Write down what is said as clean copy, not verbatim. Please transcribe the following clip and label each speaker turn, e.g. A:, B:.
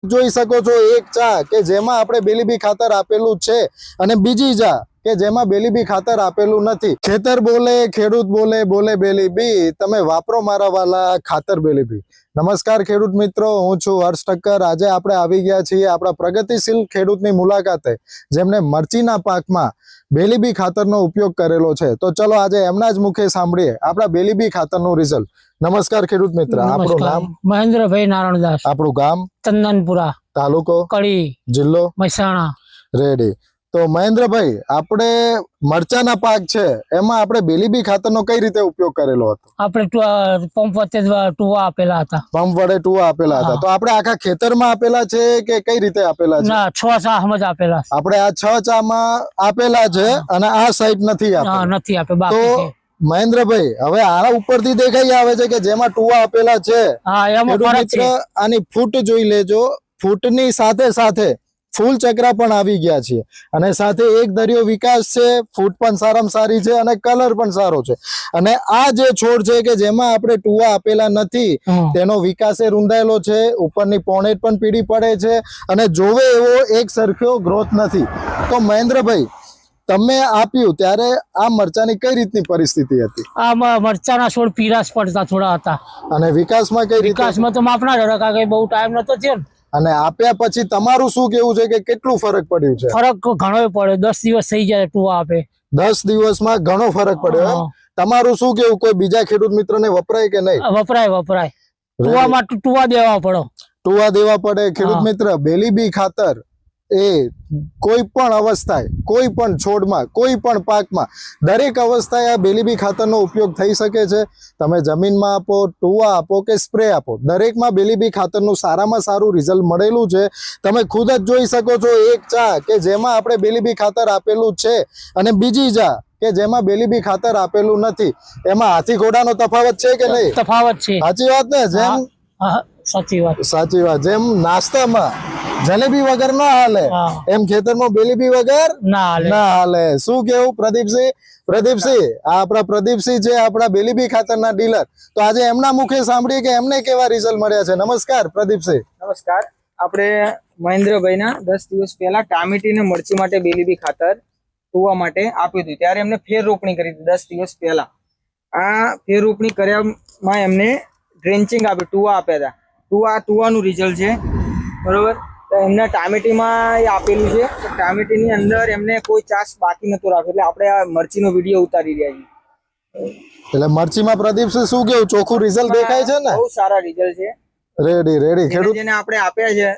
A: જોઈ શકો છો એક ચા કે જેમાં આપણે બેલીબી ખાતર આપેલું છે અને બીજી ચા કે જેમાં બેલીબી ખાતર આપેલું નથી। ખેતર બોલે ખેડૂત બોલે બોલે બેલીબી, તમે વાપરો મારા વાલા ખાતર બેલીબી। નમસ્કાર ખેડૂત મિત્રો, હું છું હર્ષ ઠક્કર। આજે આપણે આવી ગયા છીએ આપણા પ્રગતિશીલ ખેડૂતની મુલાકાતે, જેમને મરચીના પાકમાં બેલીબી ખાતરનો ઉપયોગ કરેલો છે। તો ચલો આજે એમના જ મુખે સાંભળીએ આપણા બેલીબી ખાતરનું રિઝલ્ટ। નમસ્કાર ખેડૂત મિત્ર, આપણું નામ?
B: મહેન્દ્રભાઈ નારાયણદાસ।
A: આપણું ગામ?
B: ચંદનપુરા,
A: તાલુકો?
B: કડી,
A: જિલ્લો?
B: મહેસાણા।
A: રેડી। તો મહેન્દ્રભાઈ, આપણે મરચાના પાક છે એમાં આપણે બેલીબી ખાતરનો કઈ રીતે ઉપયોગ કરેલો હતો?
B: આપણે પંપ વચ્ચે ટુવા આપેલા હતા।
A: પંપ વડે ટુવા આપેલા હતા। તો આપણે આખા ખેતરમાં આપેલા છે કે કઈ રીતે આપેલા છે?
B: ના, 6 ચામાં જ આપેલા।
A: આપણે આ 6 ચામાં આપેલા છે અને આ સાઈડ નથી આપેલા।
B: નથી આપે, બાકી છે।
A: મહેન્દ્રભાઈ, હવે આના ઉપરથી દેખાઈ આવે છે કે જેમાં ટુવા આપેલા છે, ખેડૂત મિત્ર આની ફૂટ જોઈ લેજો। ફૂટની સાથે સાથે ફૂલ ચક્રા પણ આવી ગયા છે અને સાથે એક દરિયો વિકાસ છે, ફૂટ પણ સારામાં સારી છે અને કલર પણ સારો છે। અને આ જે છોડ છે કે જેમાં આપણે ટુવા આપેલા નથી, તેનો વિકાસ રૂંધાયેલો છે, ઉપરની પોણેટ પણ પીળી પડે છે અને જોવે એવો એક સરખો ગ્રોથ નથી। તો મહેન્દ્રભાઈ, તમે આપ્યું ત્યારે આ મરચાની કઈ રીતની પરિસ્થિતિ હતી?
B: આ મરચાના છોડ પીરાશ પડતા થોડા હતા।
A: અને વિકાસમાં કઈ રીતે?
B: વિકાસમાં તો માપના જ હતા, કારણ કે બહુ ટાઈમ નતો થયો ને।
A: અને આપ્યા પછી તમારું શું કેવું છે કે કેટલું ફરક પડ્યું છે?
B: ફરક ઘણો પડ્યો, 10 દિવસ થઈ જાય ટુવા આપે।
A: 10 દિવસમાં ઘણો ફરક પડ્યો। તમારું શું કેવું, કોઈ બીજા ખેડૂત મિત્રને વપરાય કે નહીં?
B: વપરાય। ટુવામાં ટુવા દેવા પડે।
A: ટુવા દેવા પડે। ખેડૂત મિત્ર, બેલીબી ખાતર એ કોઈ પણ અવસ્થાએ, કોઈ પણ છોડમાં, કોઈ પણ પાકમાં, દરેક અવસ્થાએ આ બેલીબી ખાતરનો ઉપયોગ થઈ શકે છે। તમે જમીનમાં આપો, ટુવા આપો કે સ્પ્રે આપો, દરેકમાં બેલીબી ખાતરનું સારામાં સારું રિઝલ્ટ મળેલું છે। તમે ખુદ જ જોઈ શકો છો એક ચા કે જેમાં આપણે બેલીબી ખાતર આપેલું છે અને બીજી ચા કે જેમાં બેલીબી ખાતર આપેલું નથી, એમાં હાથી ઘોડાનો તફાવત છે કે નહીં?
B: તફાવત છે।
A: સાચી વાત ને? જેમ સાચી વાત, જેમ નાસ્તામાં જલેબી વગર ના હાલે, એમ ખેતરમાં બેલીબી વગર ના હાલે। શું કેવું પ્રદીપસિંહ? પ્રદીપસિંહ, આ આપણા પ્રદીપસિંહ છે, આપણા બેલીબી ખાતરના ડીલર। તો આજે એમના મુખે સાંભળીએ કે એમને કેવા રિઝલ્ટ મળ્યા છે। નમસ્કાર પ્રદીપસિંહ।
C: નમસ્કાર। આપણે મહેન્દ્રભાઈના 10 દિવસ પહેલા ટામેટી ને મરચી માટે બેલીબી ખાતર ટુવા માટે આપ્યું હતું, ત્યારે એમને ફેર રોપણી કરી હતી 10 દિવસ પહેલા। આ ફેર રોપણી કર્યામાં એમને ડ્રેન્ચિંગ આપ્યું, ટુવા આપ્યા હતા। ટુવાનું રિઝલ્ટ છે, બરોબર। તો એમના ટામેટીમાં એ આપેલું છે, ટામેટીની અંદર એમને કોઈ ચાસ બાકી નતો રાખ્યો, એટલે આપણે આ મરચીનો વિડીયો ઉતારી રહ્યા છીએ।
A: એટલે મરચીમાં પ્રદીપસિંહ શું કેવું, ચોખ્ખું રિઝલ્ટ દેખાય છે ને?
C: બહુ સારા રિઝલ્ટ છે।
A: રેડી। ખેડૂત
C: જેને આપણે આપ્યા છે